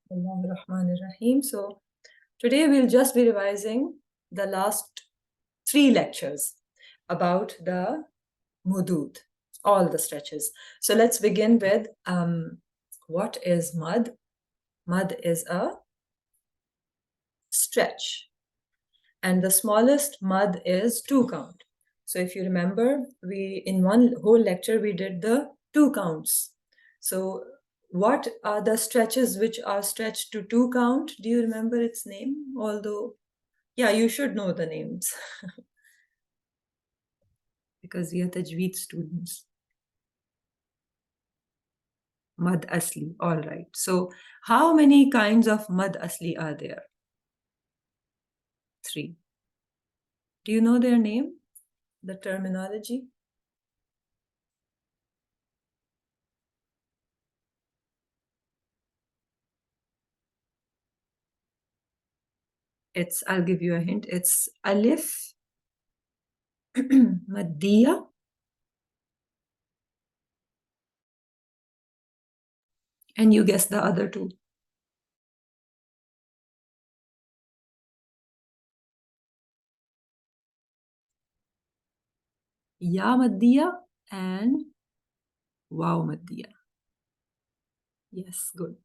Rahim. So today we'll just be revising the last 3 lectures about the Mudood, all the stretches. So let's begin with what is mud? Mud is a stretch, and the smallest mud is 2 count. So if you remember, we in one whole lecture we did the 2 counts. So what are the stretches which are stretched to 2 count? Do you remember its name? Although, yeah, you should know the names because we are Tajweed students. Mad Asli, all right. So how many kinds of Mad Asli are there? 3. Do you know their name? The terminology? I'll give you a hint. It's Alif, Maddiya, and you guess the other 2. Ya Maddiya and Waw Maddiya. Yes, good.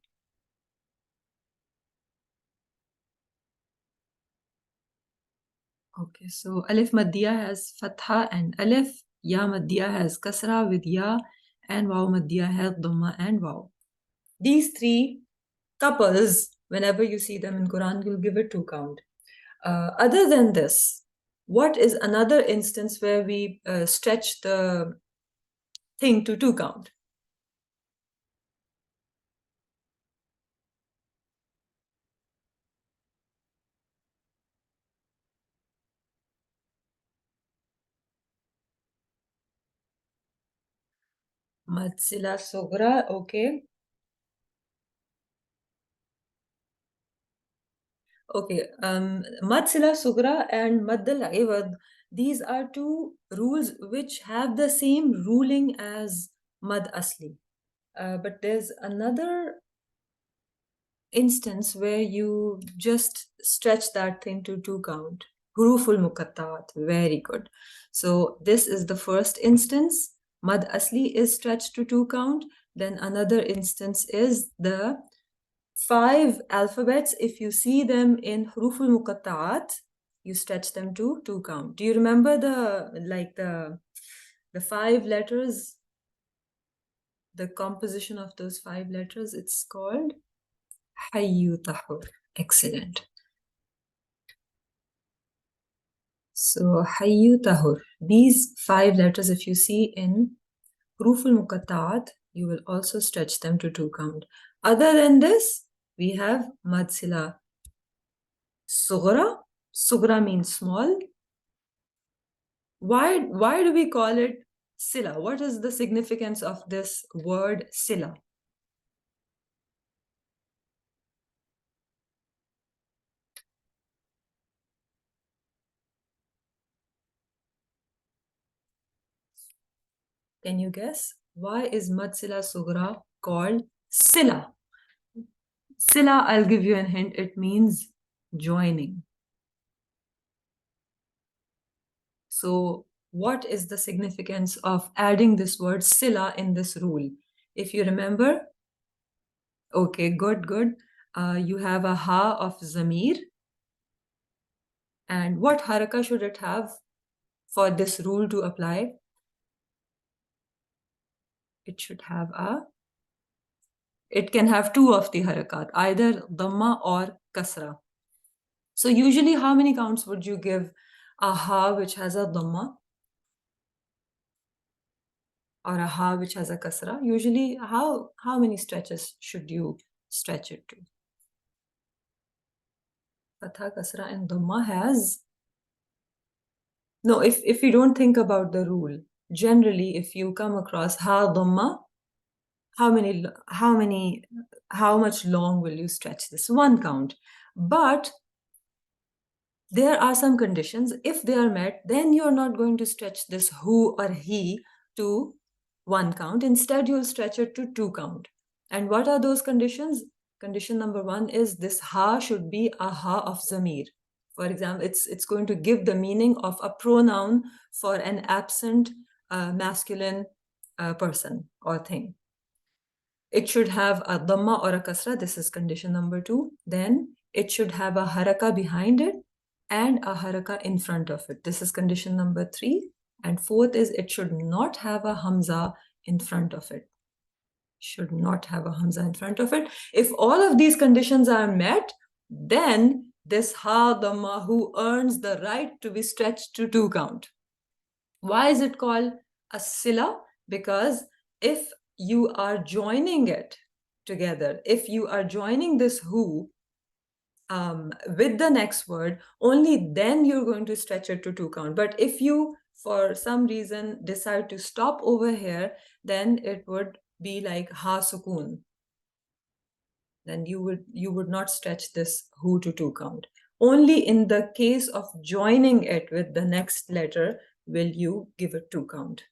Okay, so Alif Maddiya has Fatha and Alif. Ya Maddiya has Kasra with Ya, and Waw Maddiya has Dhamma and Waw. These 3 couples, whenever you see them in Quran, you'll give it 2 count. Other than this, what is another instance where we stretch the thing to 2 count? Madsila Sugra, okay. Okay, Madsila Sugra and Maddal Iwad, these are 2 rules which have the same ruling as Mad Asli. But there's another instance where you just stretch that thing to 2 count. Huruful Muqattat, very good. So this is the first instance. Mad Asli is stretched to 2 count. Then another instance is the 5 alphabets. If you see them in Huruful Muqattat, you stretch them to 2 count. Do you remember the 5 letters? The composition of those 5 letters, it's called Hayyu Tahur. Excellent. So Hayyu Tahur. These 5 letters, if you see in Huruful Muqattat, you will also stretch them to 2 count. Other than this, we have Madsila Sughra. Sughra means small. Why do we call it Sila? What is the significance of this word Sila? Can you guess? Why is Madsila Sughra called Sila? Sila, I'll give you a hint, it means joining. So what is the significance of adding this word Sila in this rule? If you remember, okay, good. You have a Ha of Zamir. And what haraka should it have for this rule to apply? It can have 2 of the harakat, either Dhamma or Kasra. So usually how many counts would you give a Ha which has a Dhamma or a Ha which has a Kasra? Usually how many stretches should you stretch it to? Fatha, Kasra and Dhamma has... No, if you don't think about the rule, generally if you come across Ha Dhamma, how much long will you stretch this? 1 count. But there are some conditions. If they are met, then you're not going to stretch this who or he to 1 count. Instead, you'll stretch it to 2 count. And what are those conditions? condition number 1 is this ha should be a ha of zamir. For example, it's going to give the meaning of a pronoun for an absent masculine person or thing. It should have a dhamma or a kasra. This is condition number 2. Then it should have a haraka behind it and a haraka in front of it. This is condition number 3. And fourth is it should not have a hamza in front of it. Should not have a hamza in front of it. If all of these conditions are met, then this ha dhamma who earns the right to be stretched to 2 count. Why is it called a sila? Because if you are joining it together, if you are joining this who with the next word, only then you're going to stretch it to 2 count. But if you, for some reason, decide to stop over here, then it would be like ha sukun. Then you would not stretch this who to 2 count. Only in the case of joining it with the next letter will you give it 2 count.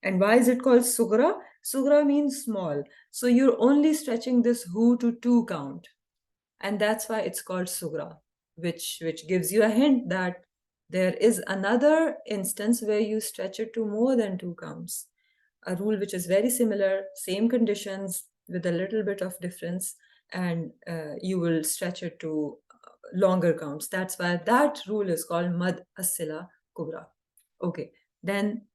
And why is it called sugra? Sugra means small. So you're only stretching this who to 2 count. And that's why it's called sugra, which gives you a hint that there is another instance where you stretch it to more than 2 counts. A rule which is very similar, same conditions with a little bit of difference, and you will stretch it to longer counts. That's why that rule is called mad as-sila kubra. Okay, then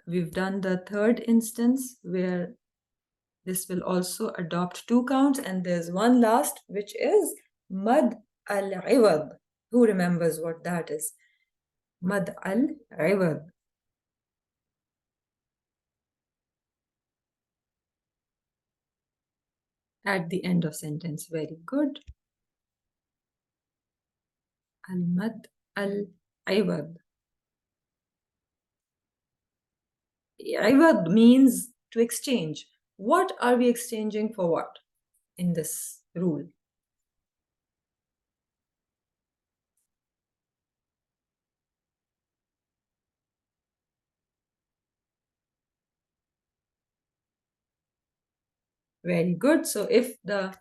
we've done the third instance where this will also adopt 2 counts, and there's one last, which is mad al-iwad. Who remembers what that is? Mad al-iwad. At the end of sentence. Very good. Al-mad al-iwad. Iwad means to exchange. What are we exchanging for what in this rule? Very good. So if a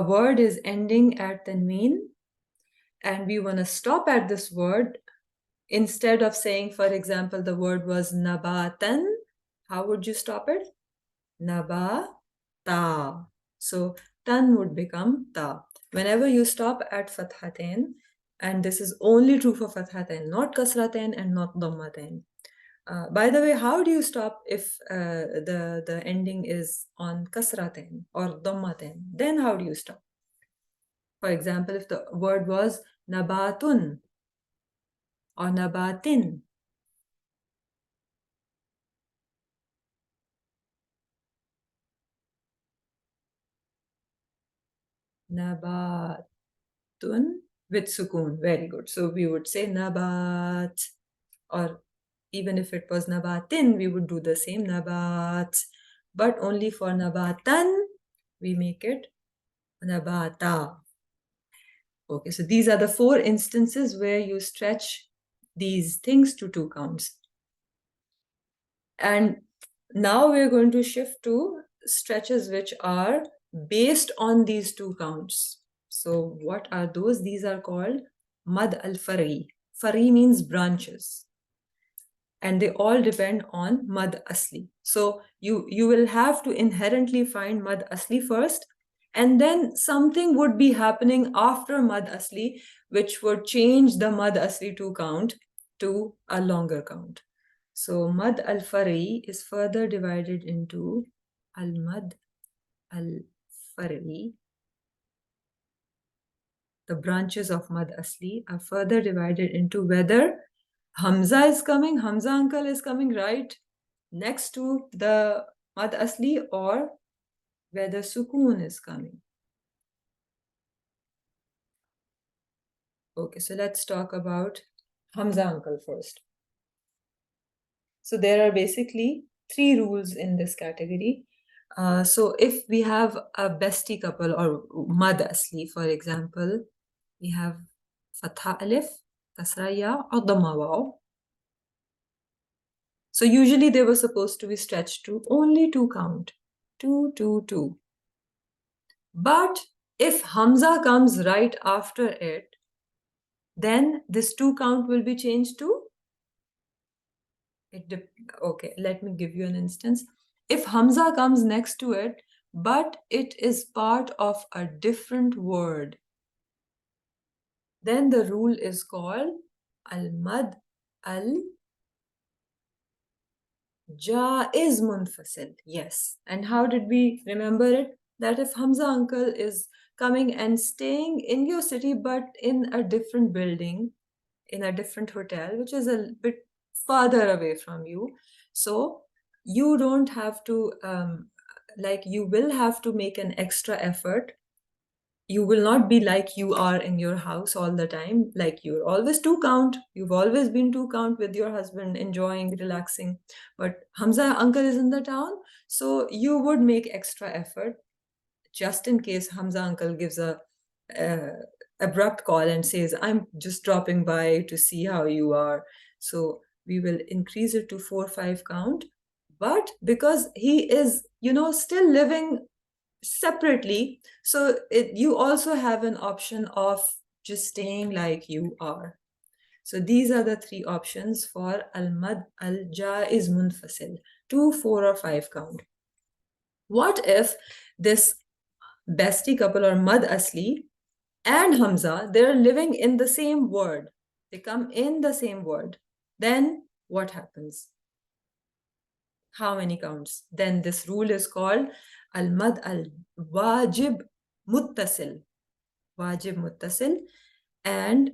word is ending at tanween and we want to stop at this word, instead of saying, for example, the word was nabatan, how would you stop it? Nabata. So tan would become ta. Whenever you stop at fathatain, and this is only true for fathatain, not kasratain and not dhammatain. By the way, how do you stop if the ending is on kasratain or dhammatain? Then how do you stop? For example, if the word was nabatun or nabatin, nabatun with sukun. Very good. So we would say nabat, or even if it was nabatin, we would do the same nabat. But only for nabatan, we make it nabata. Okay, so these are the 4 instances where you stretch these things to 2 counts. And now we're going to shift to stretches which are based on these 2 counts. So what are those? These are called mad al-fari. Fari means branches. And they all depend on mad asli. So you will have to inherently find mad asli first, and then something would be happening after mad asli, which would change the mad asli 2 count to a longer count. So mad al-fari is further divided into al-mad al-fari. The branches of mad asli are further divided into whether Hamza is coming, Hamza uncle is coming right next to the mad asli, or whether sukoon is coming. Okay, so let's talk about Hamza uncle first. So there are basically 3 rules in this category. So if we have a bestie couple or mad asli, for example, we have fatha alif, kasra ya, or dhamma waw. So usually they were supposed to be stretched to only 2 count, 2, 2, 2. But if Hamza comes right after it, then this 2 count will be changed to okay, let me give you an instance. If Hamza comes next to it, but it is part of a different word, then the rule is called al-mad al-jaiz munfasil. Yes. And how did we remember it? That if Hamza uncle is coming and staying in your city, but in a different building, in a different hotel, which is a bit farther away from you. So you don't have to, you will have to make an extra effort. You will not be like you are in your house all the time. Like you're always 2 count. You've always been 2 count with your husband, enjoying, relaxing. But Hamza uncle is in the town. So you would make extra effort just in case Hamza uncle gives a uh, abrupt call and says, I'm just dropping by to see how you are. So we will increase it to 4-5 count. But because he is, still living separately, so you also have an option of just staying like you are. So these are the 3 options for al-mad al-jaiz munfasil, 2, 4, or 5 count. What if this bestie couple or mad asli and Hamza, they're living in the same word. They come in the same word. Then what happens? How many counts? Then this rule is called al-mad al-wajib muttasil. Wajib muttasil. And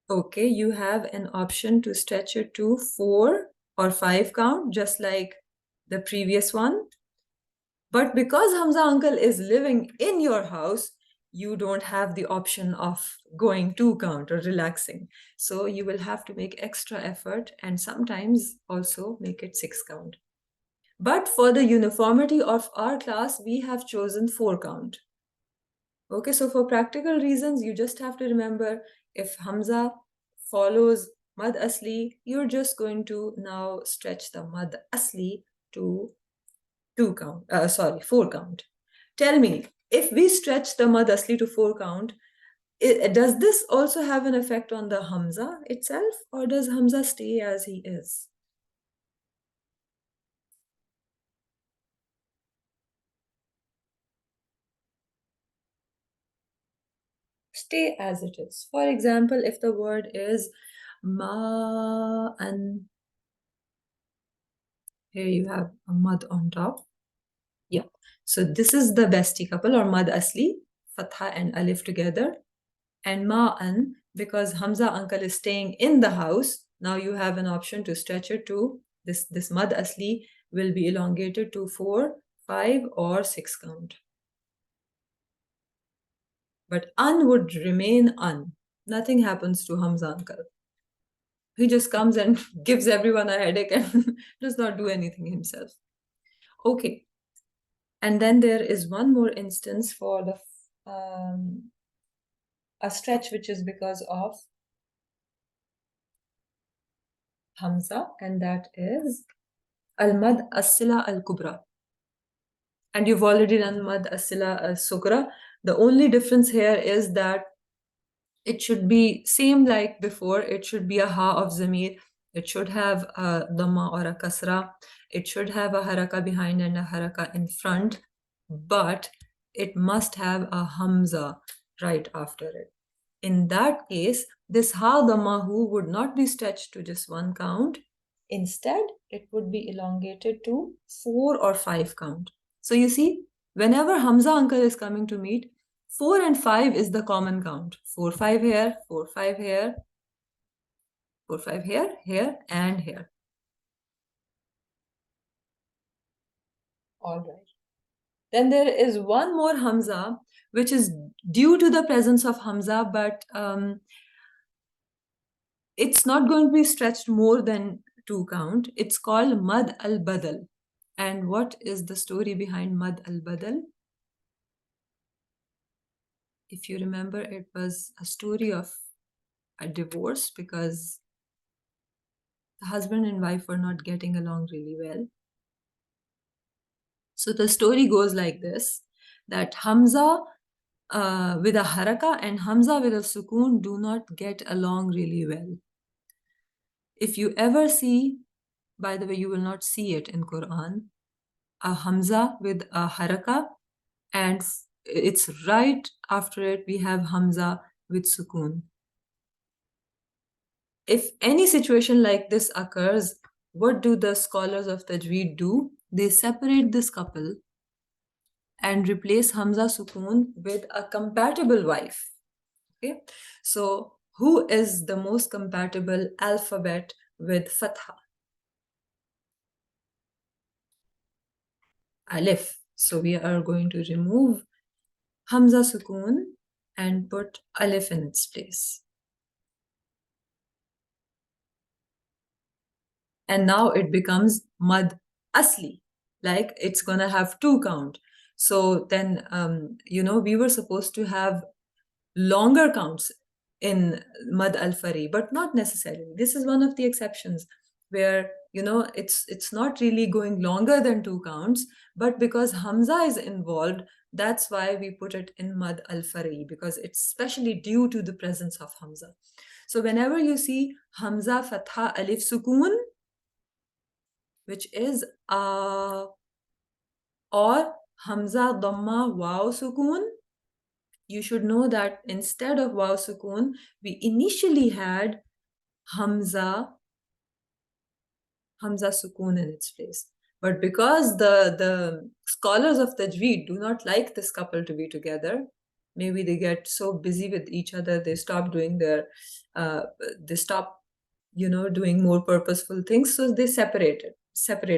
okay, you have an option to stretch it to 4 or 5 count, just like the previous one. But because Hamza uncle is living in your house, you don't have the option of going 2 count or relaxing. So you will have to make extra effort and sometimes also make it 6 count. But for the uniformity of our class, we have chosen 4 count. Okay, so for practical reasons, you just have to remember if Hamza follows Mad Asli, you're just going to now stretch the Mad Asli to 4 count. Tell me, if we stretch the Mad Asli to 4 count, does this also have an effect on the Hamza itself, or does Hamza stay as he is? Stay as it is. For example, if the word is ma'an, here you have a mad on top. Yeah. So this is the bestie couple or mad asli, fatha and alif together. And ma'an, because Hamza uncle is staying in the house, now you have an option to stretch it to this mad asli will be elongated to 4, 5, or 6 count. But an would remain an. Nothing happens to Hamza uncle. He just comes and gives everyone a headache and does not do anything himself. Okay. And then there is one more instance for the a stretch which is because of Hamza, and that is al-mad as-sila al-kubra. And you've already done mad as-sila al-sugra. The only difference here is that it should be same like before. It should be a ha of zamir. It should have a dhamma or a kasra. It should have a haraka behind and a haraka in front, but it must have a hamza right after it. In that case, this ha dhamma hu would not be stretched to just 1 count. Instead, it would be elongated to 4 or 5 count. So you see, whenever Hamza uncle is coming to meet, 4 and 5 is the common count. 4, 5 here, 4, 5 here, 4, 5 here, here, and here. All right. Then there is one more Hamza, which is due to the presence of Hamza, but it's not going to be stretched more than 2 count. It's called Mad al-Badal. And what is the story behind Mad al-Badal? If you remember, it was a story of a divorce because the husband and wife were not getting along really well. So the story goes like this, that Hamza with a haraka and Hamza with a sukoon do not get along really well. If you ever see, by the way, you will not see it in Quran, a Hamza with a haraka, and it's right after it we have Hamza with sukoon. If any situation like this occurs, what do the scholars of Tajweed do? They separate this couple and replace Hamza sukoon with a compatible wife. Okay, so who is the most compatible alphabet with Fatha? Alif. So we are going to remove Hamza sukoon and put Alif in its place. And now it becomes Mad Asli, like it's gonna have 2 count. So then, we were supposed to have longer counts in Mad al-Fari, but not necessarily. This is one of the exceptions where it's not really going longer than 2 counts, but because Hamza is involved, that's why we put it in Mad al-Fari, because it's especially due to the presence of Hamza. So whenever you see Hamza Fatha Alif Sukoon, which is or Hamza Dhamma Waw Sukoon, you should know that instead of Waw Sukoon, we initially had Hamza Sukoon in its place. But because the scholars of Tajweed do not like this couple to be together, maybe they get so busy with each other, they stop doing they stop, doing more purposeful things. So they separate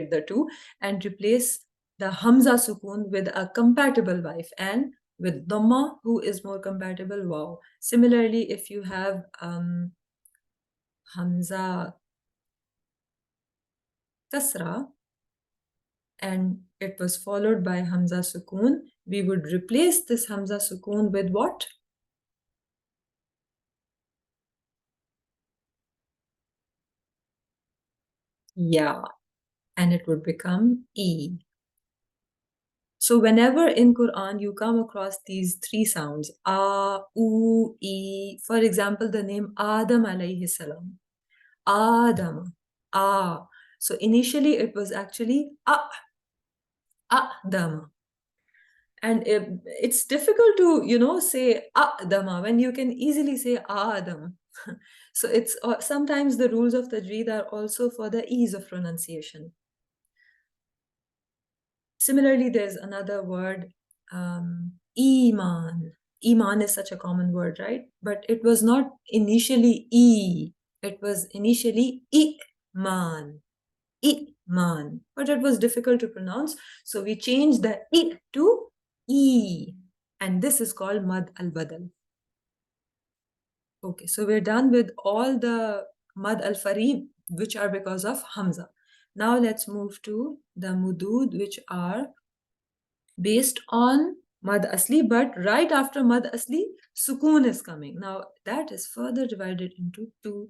the two and replace the Hamza Sukoon with a compatible wife, and with Dhamma, who is more compatible, Wow. Similarly, if you have Hamza Kasra, and it was followed by Hamza Sukoon, we would replace this Hamza Sukoon with what? Yeah, and it would become E. So whenever in Quran you come across these 3 sounds, A, U, E, for example, the name Adam alayhi salam, Adam, A. So initially it was actually Adam. And it's difficult to, say Adama when you can easily say Adam. So it's sometimes the rules of Tajweed are also for the ease of pronunciation. Similarly, there's another word, Iman. Iman is such a common word, right? But it was not initially E. It was initially Iman. Iman. But it was difficult to pronounce. So we changed the I to E. And this is called Mad al-Badal. Okay, so we're done with all the Mad al-Fari, which are because of Hamza. Now let's move to the Mudood, which are based on Mad Asli, but right after Mad Asli, Sukoon is coming. Now that is further divided into 2.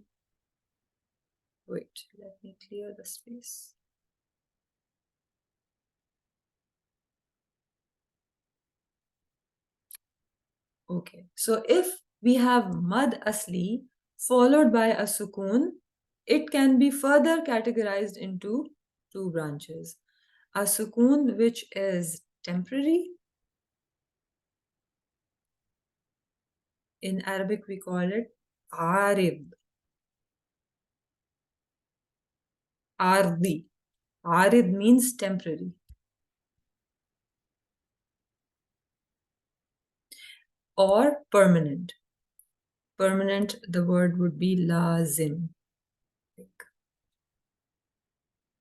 Wait, let me clear the space. Okay, so if we have Mad Asli followed by a Sukoon, it can be further categorized into 2 branches. A Sukoon which is temporary. In Arabic we call it Arid. Ardi. Arid means temporary. Or permanent. Permanent, the word would be lazim.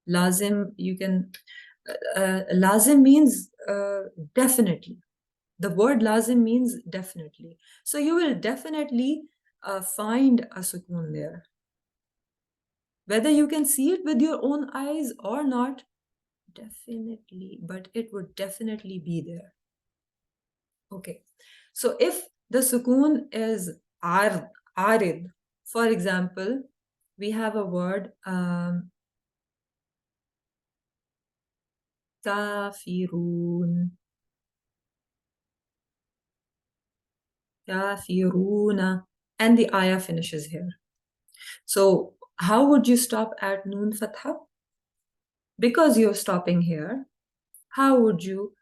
Lazim, you can, lazim means definitely. The word lazim means definitely. So you will definitely find a sukoon there. Whether you can see it with your own eyes or not, definitely, but it would definitely be there. Okay, so if the sukoon is arid, for example, we have a word kafirun, kafiruna, and the ayah finishes here. So how would you stop at Noon Fatha? Because you're stopping here, how would you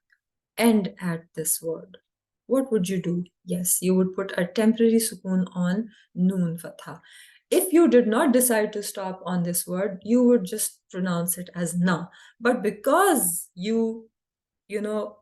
end at this word? What would you do? Yes, you would put a temporary sukoon on Noon Fatha. If you did not decide to stop on this word, you would just pronounce it as na. But because you know,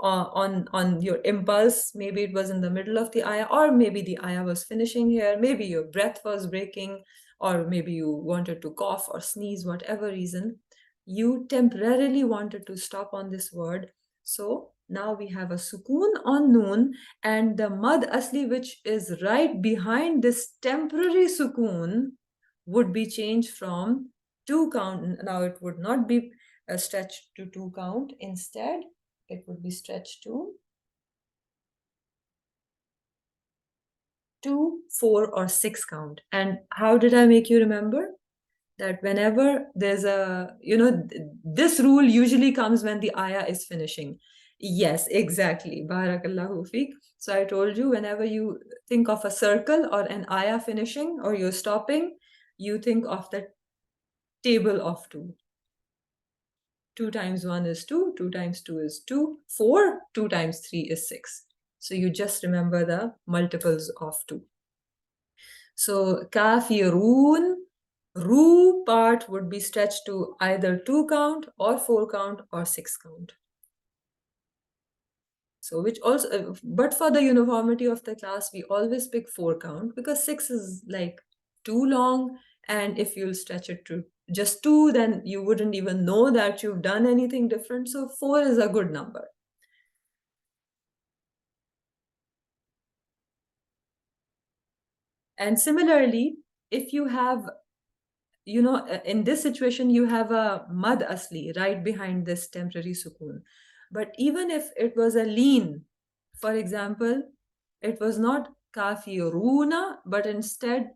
on your impulse, maybe it was in the middle of the ayah, or maybe the ayah was finishing here, maybe your breath was breaking, or maybe you wanted to cough or sneeze, whatever reason, you temporarily wanted to stop on this word. So now we have a sukoon on noon, and the mad asli, which is right behind this temporary sukoon, would be changed from 2 count. Now it would not be stretched to 2 count. Instead, it would be stretched to 2, 4, or 6 count. And how did I make you remember? That whenever there's a, this rule usually comes when the ayah is finishing. Yes, exactly. Barakallahu feek. So I told you, whenever you think of a circle or an ayah finishing or you're stopping, you think of the table of 2. 2 times 1 is 2, 2 times 2 is 2, 4, 2 times 3 is 6. So you just remember the multiples of 2. So kafirun, ru part would be stretched to either 2 count or 4 count or 6 count. So which also, but for the uniformity of the class, we always pick 4 count because 6 is like too long. And if you'll stretch it to just 2, then you wouldn't even know that you've done anything different. So 4 is a good number. And similarly, if you have, in this situation, you have a mad asli right behind this temporary sukoon. But even if it was a lean, for example, it was not kafiruna, but instead,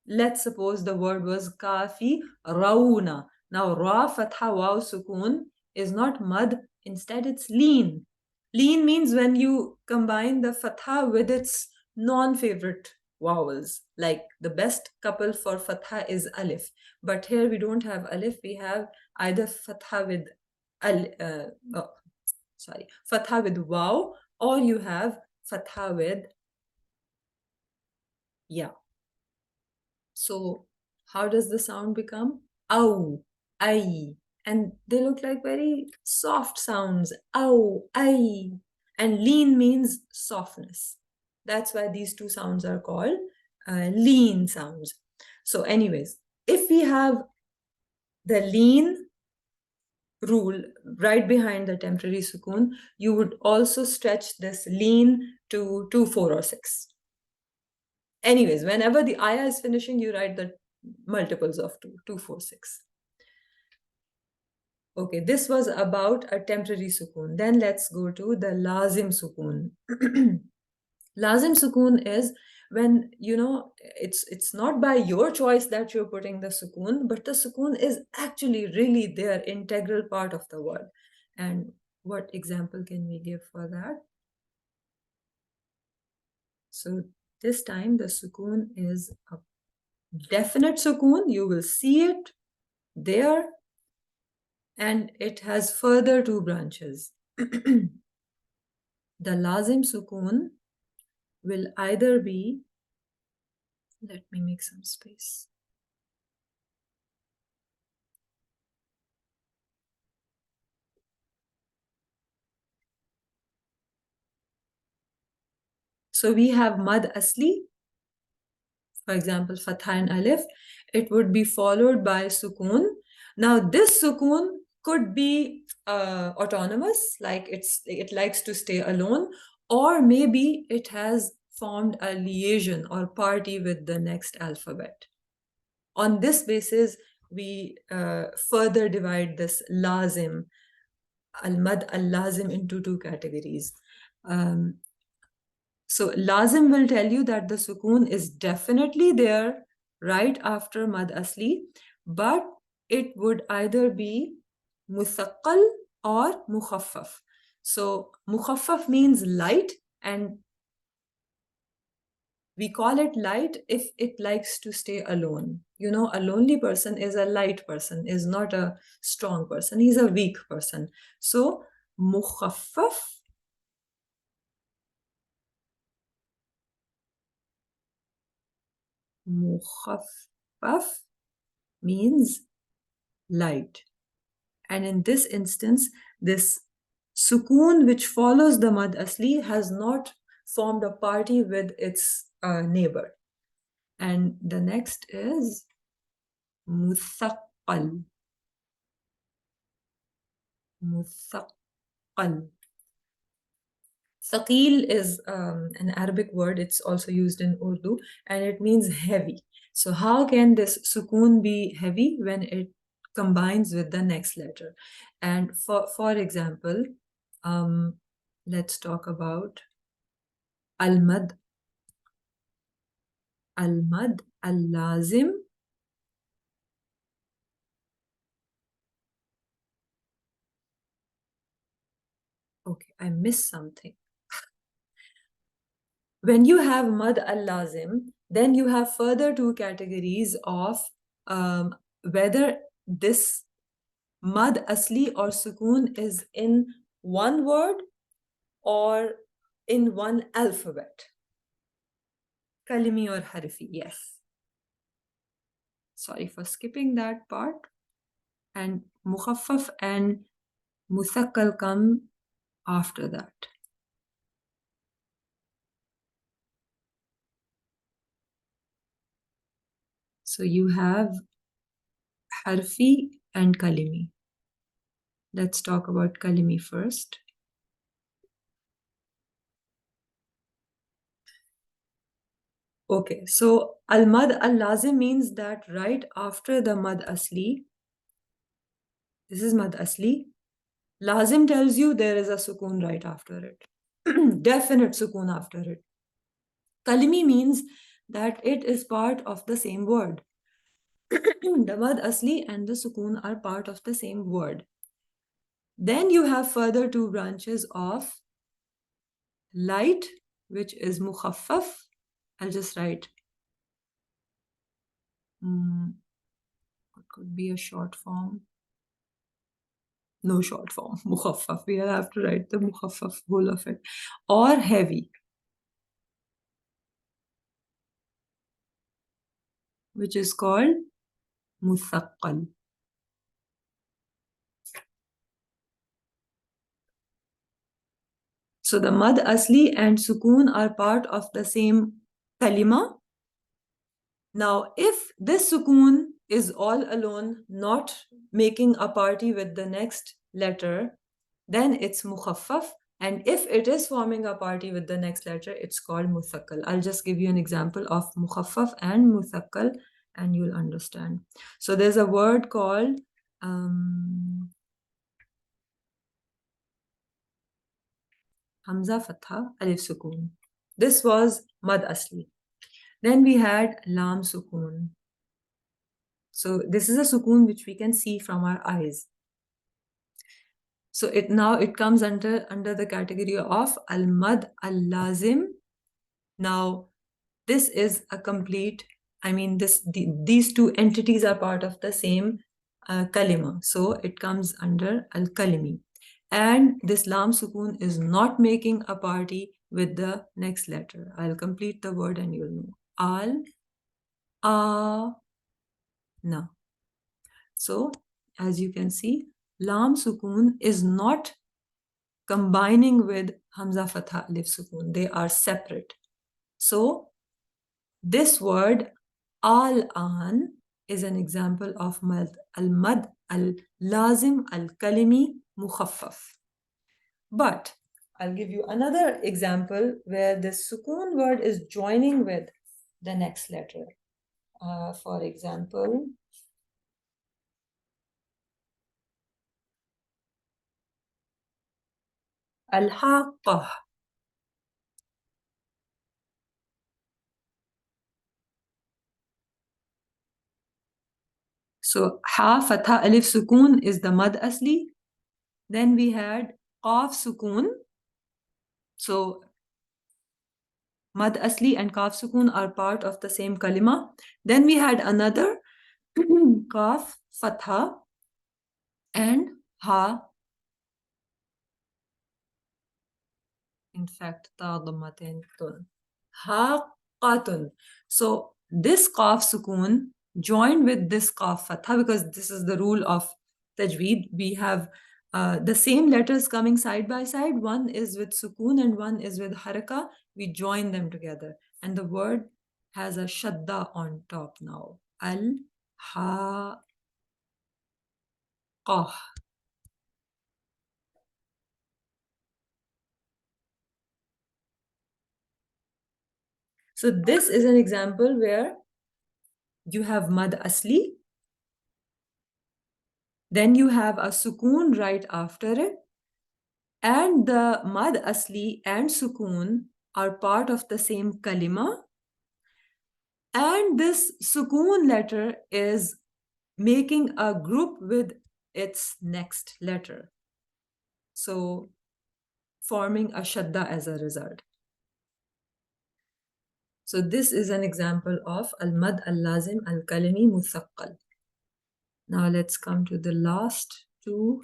let's suppose the word was kafi rauna. Now, ra fatha waw sukoon is not mad, instead it's lean. Lean means when you combine the fatha with its non-favorite vowels. Like the best couple for fatha is alif. But here we don't have alif, we have either fatha with fatha with waw, or you have fatha with ya. So how does the sound become? Ow, ai. And they look like very soft sounds. Ow, ai. And lean means softness. That's why these two sounds are called lean sounds. So anyways, if we have the lean rule right behind the temporary sukoon, you would also stretch this lean to 2, 4, or 6. Anyways, whenever the ayah is finishing, you write the multiples of 2, 2, 4, 6. Okay, this was about a temporary sukoon. Then let's go to the lazim sukoon. Lazim sukoon is when, it's not by your choice that you're putting the sukoon, but the sukoon is actually really their integral part of the word. And what example can we give for that? So this time the sukoon is a definite sukoon. You will see it there, and it has further 2 branches. The lazim sukoon will either be, let me make some space. So we have mad asli, for example, fatha and alif. It would be followed by sukoon. Now this sukoon could be autonomous, like it likes to stay alone, or maybe it has formed a liaison or party with the next alphabet. On this basis, we further divide this lazim, al-mad al-lazim, into 2 categories. So lazim will tell you that the sukoon is definitely there right after mad asli, but it would either be musaqqal or mukhaffaf. So mukhaffaf means light, and we call it light if it likes to stay alone. You know, a lonely person is a light person, is not a strong person. He's a weak person. So mukhaffaf, mukhaffaf means light. And in this instance, this sukoon which follows the mad asli has not formed a party with its neighbor. And the next is muthaqqal. Muthaqqal. Thaqil is an Arabic word. It's also used in Urdu, and it means heavy. So how can this sukoon be heavy when it combines with the next letter? And for example, let's talk about al-mad. Al-mad al-lazim. Okay, I missed something. When you have mad al-lazim, then you have further two categories of whether this mad asli or sukoon is in one word or in one alphabet. Kalimi or harfi, yes. Sorry for skipping that part. And mukhaffaf and muthakkal come after that. So you have harfi and kalimi. Let's talk about kalimi first. Okay, so al-mad al-lazim means that right after the mad asli, this is mad asli, lazim tells you there is a sukoon right after it. Definite sukoon after it. Kalimi means that it is part of the same word. The mad asli and the sukoon are part of the same word. Then you have further two branches of light, which is mukhaffaf. I'll just write. What could be a short form? No short form. Mukhaffaf. We have to write the mukhaffaf, whole of it. Or heavy, which is called muthaqqal. So the mad asli and sukoon are part of the same kalima. Now, if this sukoon is all alone, not making a party with the next letter, then it's mukhaffaf. And if it is forming a party with the next letter, it's called muthakkal. I'll just give you an example of mukhaffaf and muthakkal, and you'll understand. So there's a word called Hamza Fatha Alif Sukoon. This was Mad Asli. Then we had Lam Sukoon. So this is a sukoon which we can see from our eyes. So it comes under the category of Al-Mad Al-Lazim. Now this is a complete, these two entities are part of the same kalima. So it comes under Al-Kalimi. And this Lam Sukoon is not making a party with the next letter. I'll complete the word and you'll know. Al, A, Na. So as you can see, Lam Sukoon is not combining with Hamza Fatha Alif Sukoon. They are separate. So this word Al-An is an example of al-mad al-lazim al-kalimi mukhaffaf. But I'll give you another example where this sukoon word is joining with the next letter. For example, al-haqqah. So ha fatha alif sukoon is the mad asli. Then we had qaf sukun. So mad asli and qaf sukun are part of the same kalima. Then we had another qaf fatha and ha. In fact, ta dhammatain tun. Haqatun. So this qaf sukun joined with this qaf fatha, because this is the rule of tajweed. We have the same letters coming side by side. One is with sukun and one is with haraka. We join them together. And the word has a shadda on top now. Al-ha-qah. So this is an example where you have mad asli, then you have a sukun right after it, and the mad asli and sukun are part of the same kalima, and this sukun letter is making a group with its next letter, so forming a shadda as a result. So this is an example of al-mad al-lazim al-kalimi muthaqqal. Now let's come to the last two.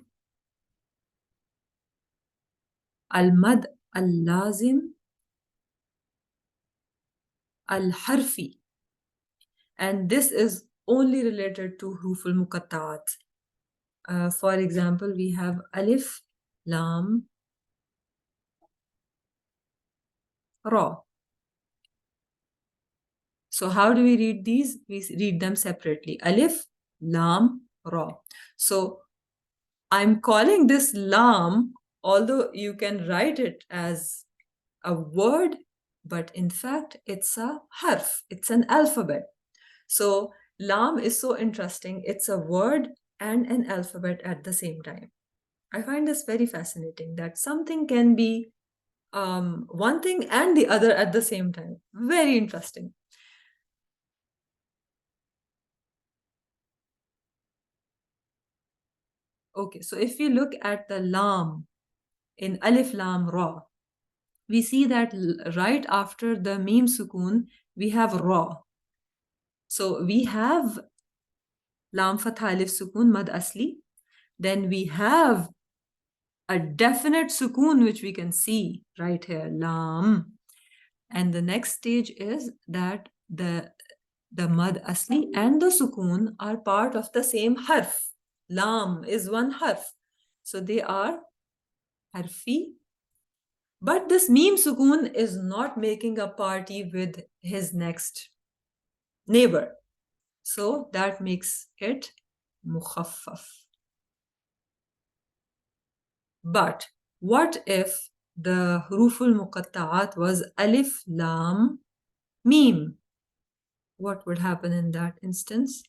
Al-mad al-lazim al-harfi. And this is only related to huruf al-muqatta'at. For example, we have alif, lam, ra. So how do we read these? We read them separately. Alif, lam, ra. So I'm calling this lam, although you can write it as a word, but in fact, it's a harf. It's an alphabet. So lam is so interesting. It's a word and an alphabet at the same time. I find this very fascinating, that something can be one thing and the other at the same time. Very interesting. Okay, so if we look at the lam in alif lam ra, we see that right after the mim sukun, we have ra. So we have lam fatha alif sukun mad asli. Then we have a definite sukun, which we can see right here, lam. And the next stage is that the mad asli and the sukun are part of the same harf. Lam is one harf. So they are harfi. But this mim sukun is not making a party with his next neighbor. So that makes it mukhaffaf. But what if the huruful muqatta'at was alif, lam, mim? What would happen in that instance?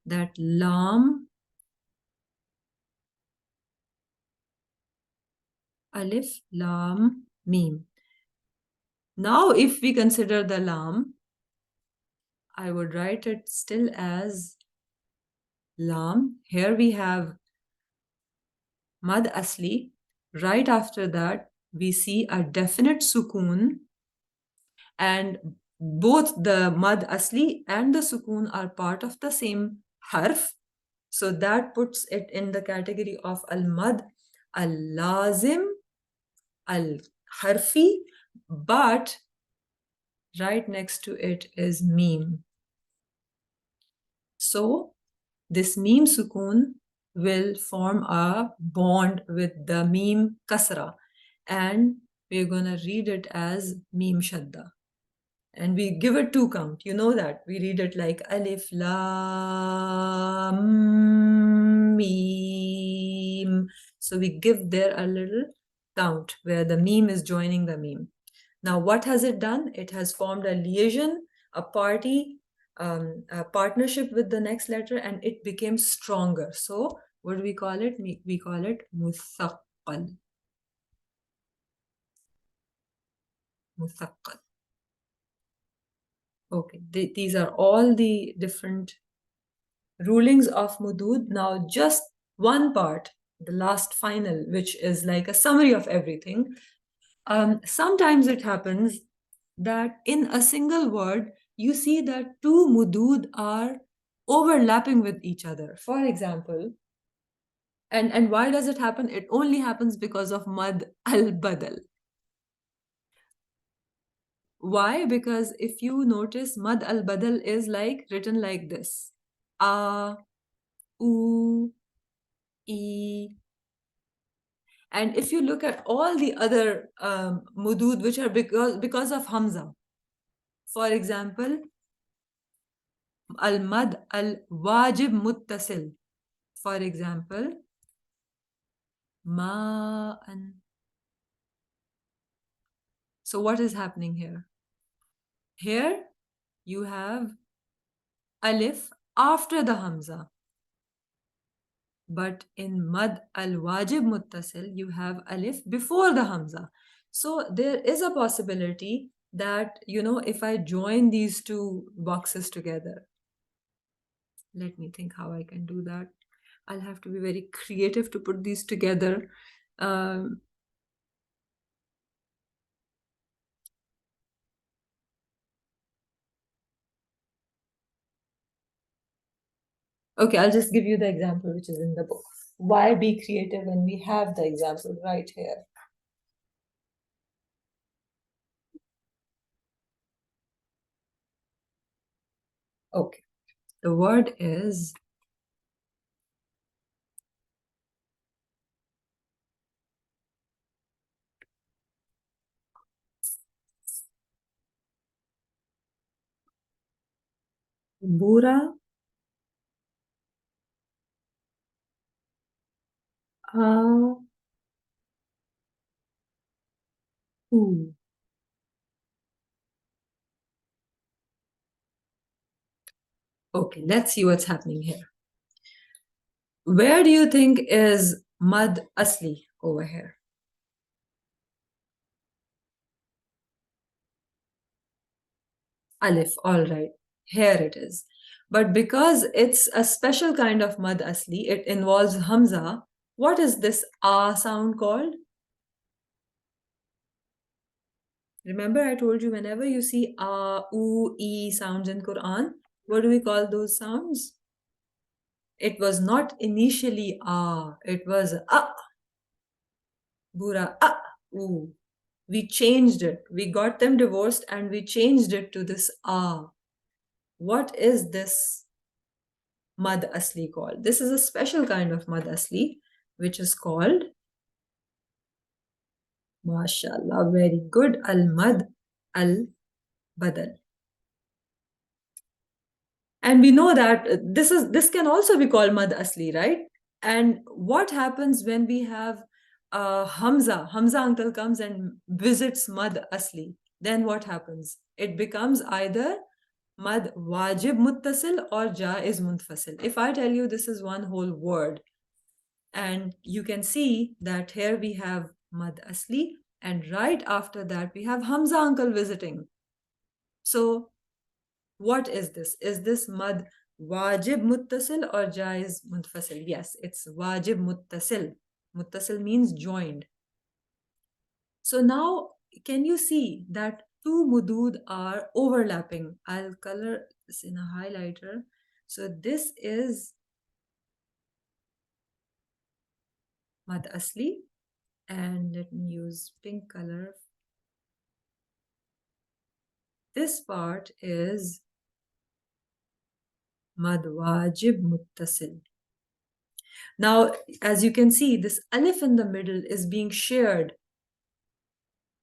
That lam, alif, lam, mim. Now, if we consider the lam, I would write it still as lam. Here we have mad asli. Right after that, we see a definite sukun, and both the mad asli and the sukun are part of the same harf. So that puts it in the category of al-mad al-lazim al-harfi, but right next to it is mim. So this mim sukun will form a bond with the mim kasra, and we're going to read it as mim shadda. And we give it 2 count. You know that. We read it like alif, lam, mim. So we give there a little count where the mim is joining the mim. Now, what has it done? It has formed a liaison, a party, a partnership with the next letter, and it became stronger. So what do we call it? We call it muthaqqal. Muthaqqal. Okay, these are all the different rulings of Mudood. Now, just one part the last final, which is like a summary of everything. Sometimes it happens that in a single word, you see that two mudud are overlapping with each other. For example, and why does it happen? It only happens because of mad al-badal. Why? Because if you notice, mad al-badal is like written like this: a, u, e. And if you look at all the other mudud, which are because of hamza, for example, al-mad al-wajib muttasil. For example, ma'an. So what is happening here? Here you have alif after the hamza. But in mad al-wajib muttasil, you have alif before the hamza. So there is a possibility that, if I join these two boxes together, let me think how I can do that. I'll have to be very creative to put these together. Um, okay, I'll just give you the example which is in the book. Why be creative when we have the example right here? Okay, the word is bura. Ooh. Okay, let's see what's happening here. Where do you think is mad asli over here? Alif, all right. Here it is. But because it's a special kind of mad asli, it involves hamza. What is this a sound called? Remember, I told you whenever you see a, u, e sounds in Quran, what do we call those sounds? It was not initially a, it was a, bura, a, u. We changed it. We got them divorced and we changed it to this a. What is this mad asli called? This is a special kind of mad asli, which is called, mashallah, very good, al mad al badal. And we know that this can also be called mad asli, right? And what happens when we have Hamza uncle comes and visits mad asli? Then what happens? It becomes either mad wajib muttasil or jaiz munfasil. If I tell you this is one whole word, and you can see that here we have mad asli, and right after that we have Hamza uncle visiting. So what is this? Is this mad wajib muttasil or jaiz munfasil? Yes, it's wajib muttasil. Muttasil means joined. So now, can you see that two mudud are overlapping? I'll color this in a highlighter. So this is mad asli, and let me use pink color. This part is mad wajib muttasil. Now, as you can see, this alif in the middle is being shared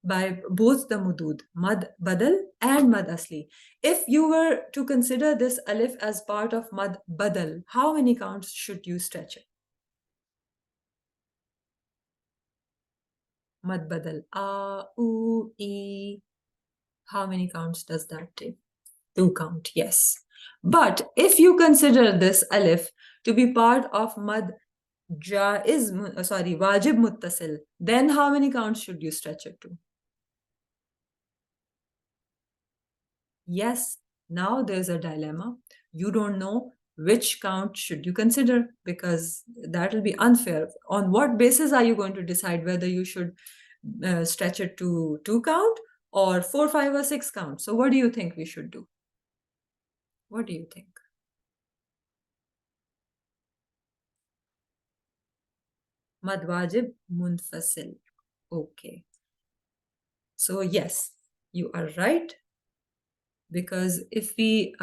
by both the mudud, mad badal and mad asli. If you were to consider this alif as part of mad badal, how many counts should you stretch it? Mad badal, a, u, e. How many counts does that take? 2 count, yes. But if you consider this alif to be part of mad wajib muttasil, then how many counts should you stretch it to? Yes, now there's a dilemma. You don't know which count should you consider? Because that will be unfair. On what basis are you going to decide whether you should stretch it to 2 count or 4, 5, or 6 count? So what do you think we should do? What do you think? Mad wajib munfasil. Okay. So yes, you are right. Because if we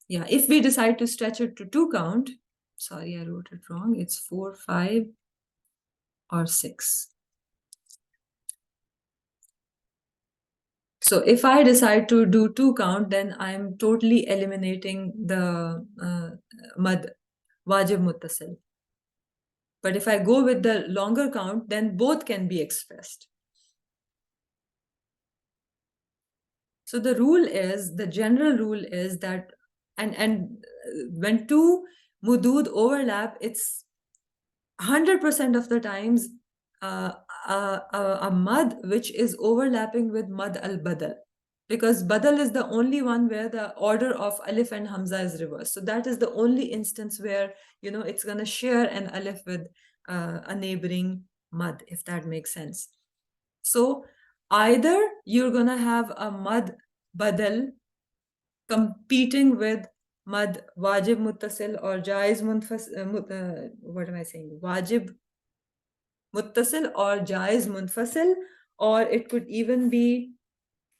if we decide to stretch it to 2 count, sorry, I wrote it wrong. It's 4, 5, or 6. So if I decide to do 2 count, then I'm totally eliminating the mad wajib muttasil. But if I go with the longer count, then both can be expressed. So the rule is, the general rule is that, and when two mudood overlap, it's 100% of the times a mad which is overlapping with mad al-badal, because badal is the only one where the order of alif and hamza is reversed. So that is the only instance where it's going to share an alif with a neighboring mad, if that makes sense. So either you're going to have a mad badal competing with mad wajib muttasil or jaiz munfasil, what am I saying? Wajib muttasil or jaiz munfasil, or it could even be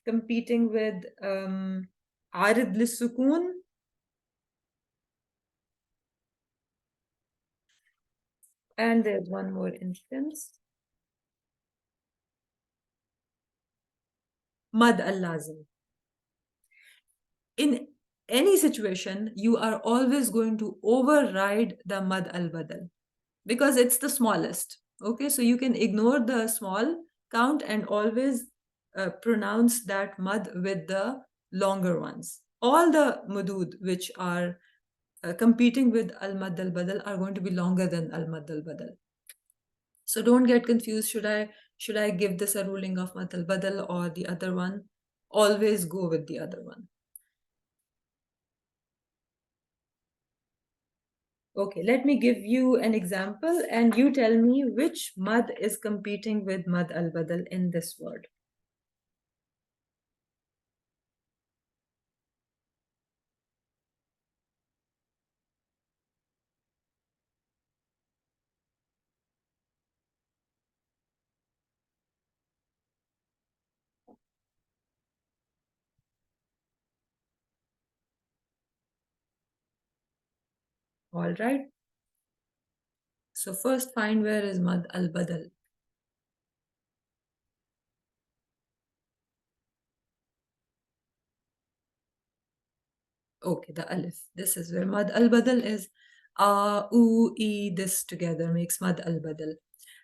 competing with arid lissukun. And there's one more instance. Mad al-lazim. In any situation, you are always going to override the mad al-badal because it's the smallest. Okay, so you can ignore the small count and always pronounce that mad with the longer ones. All the mudud which are competing with al-mad al-badal are going to be longer than al-mad al-badal. So don't get confused. Should I give this a ruling of mad al-badal or the other one? Always go with the other one. Okay, let me give you an example and you tell me which mad is competing with mad al-badal in this word. All right. So first find where is mad al-badal. Okay, the alif. This is where mad al-badal is. U, E, this together makes mad al-badal.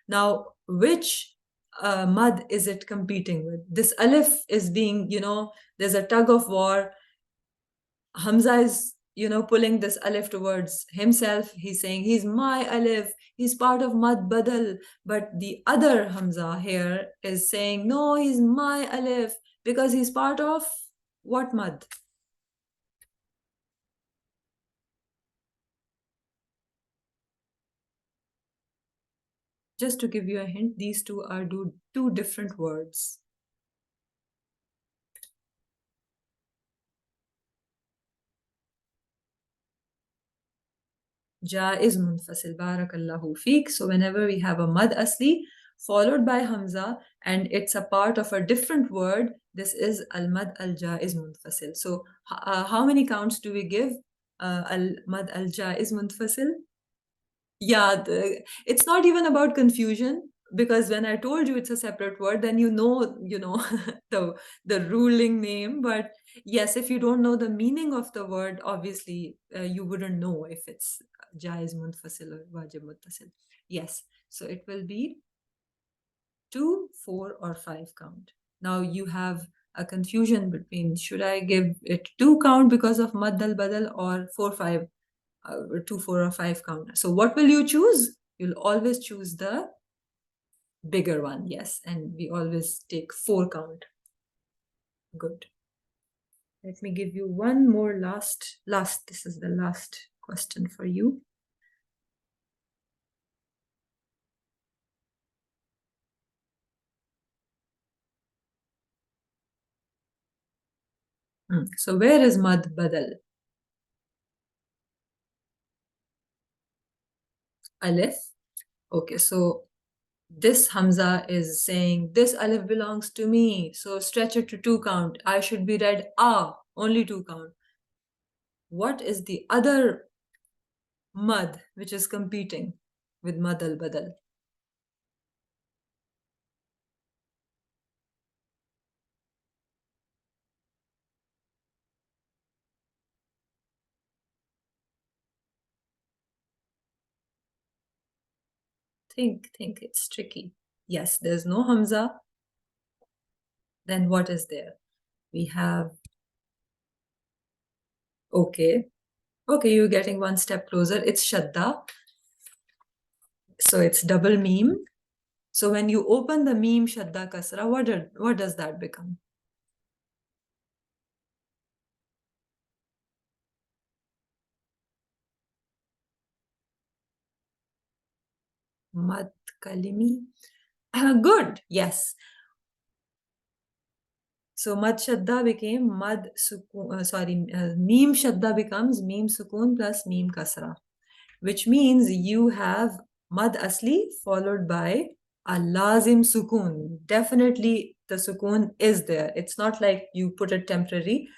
Now, which mad is it competing with? This alif is being, there's a tug of war. Hamza is, pulling this alif towards himself. He's saying, he's my alif. He's part of mad badal. But the other Hamza here is saying, no, he's my alif because he's part of what mad? Just to give you a hint, these two are two different words. Jaiz munfasil, barakallahu feek. So whenever we have a mad asli followed by hamza and it's a part of a different word, this is al mad al jaiz munfasil. So how many counts do we give al mad al jaiz munfasil? Yeah, it's not even about confusion, because when I told you it's a separate word, then the ruling name. But yes, if you don't know the meaning of the word, obviously you wouldn't know if it's jaiz munfasil or wajib muttasil. Yes, so it will be 2, 4, or 5 count. Now you have a confusion between, should I give it 2 count because of mad al badal or 4, 5? 2, 4, or 5 count. So what will you choose? You'll always choose the bigger one, yes. And we always take 4 count. Good. Let me give you one more last. This is the last question for you. So where is mad badal? Alif. Okay, so this Hamza is saying this alif belongs to me, so stretch it to 2 count. I should be read only 2 count. What is the other mad which is competing with mad al badal? Think, it's tricky. Yes, there's no Hamza. Then what is there? We have, okay, you're getting one step closer. It's Shadda. So it's double meme. So when you open the meme Shadda Kasra, what does that become? Mad Kalimi. Good, yes. So Mad Shadda became Mad Sukun, Meme Shadda becomes Meme Sukun plus Meme Kasra, which means you have Mad Asli followed by a Lazim Sukun. Definitely the Sukun is there. It's not like you put it temporarily.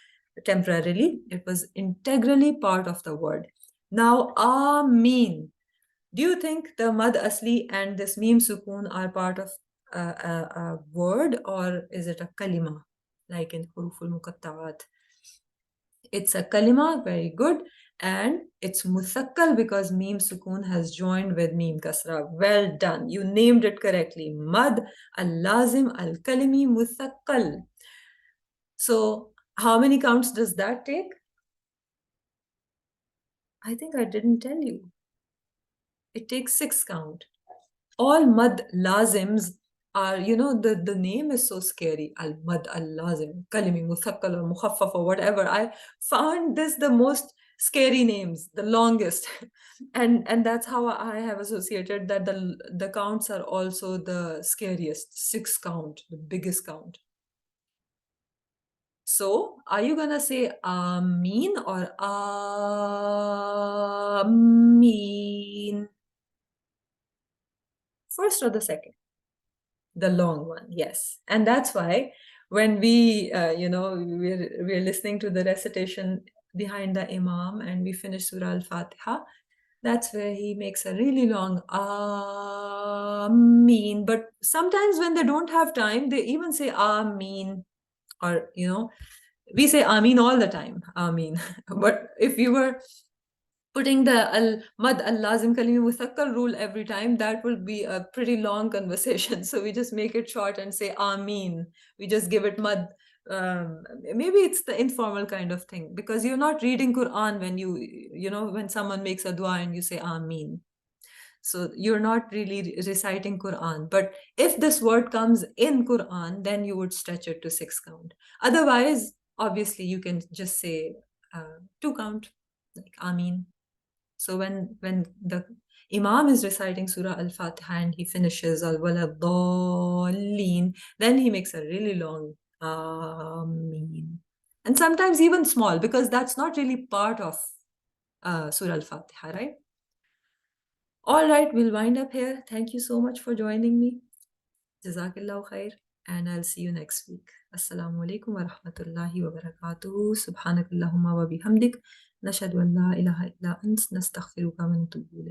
It was integrally part of the word. Now, Ameen. Do you think the Mad Asli and this Meme Sukun are part of a word, or is it a kalima, like in Huruful Muqatta'at? It's a kalima, very good. And it's Muthakkal because Meme Sukun has joined with Meme Kasra. Well done. You named it correctly. Mad al-Lazim al-Kalimi Muthakkal. So, how many counts does that take? I think I didn't tell you. It takes 6 count. All mad lazims are, the name is so scary. Al mad al lazim, kalimi, muthakkal or mukhaffaf or whatever. I found this the most scary names, the longest. and that's how I have associated that the counts are also the scariest. 6 count, the biggest count. So, are you gonna say Ameen or Ameen? First or the second? The long one, yes. And that's why when we're listening to the recitation behind the Imam and we finish Surah Al-Fatiha, that's where he makes a really long Ameen. But sometimes when they don't have time, they even say Ameen, or we say Ameen all the time, Ameen. But if you were putting the mad al lazim kalimi muthakkal rule every time, that will be a pretty long conversation. So we just make it short and say Ameen. We just give it mad. Maybe it's the informal kind of thing, because you're not reading Quran when when someone makes a dua and you say Ameen. So you're not really reciting Quran. But if this word comes in Quran, then you would stretch it to 6 count. Otherwise, obviously, you can just say 2 count, like Ameen. So when the Imam is reciting Surah Al-Fatiha and he finishes Al-Wala-Dallin, then he makes a really long Ameen. And sometimes even small, because that's not really part of Surah Al-Fatiha, right? All right, we'll wind up here. Thank you so much for joining me. Jazakallahu khair. And I'll see you next week. Assalamu alaikum wa rahmatullahi wa barakatuhu. Subhanakallahumma wa bihamdik. نشهد أن لا إله إلا أنت نستغفرك ونتوب إليك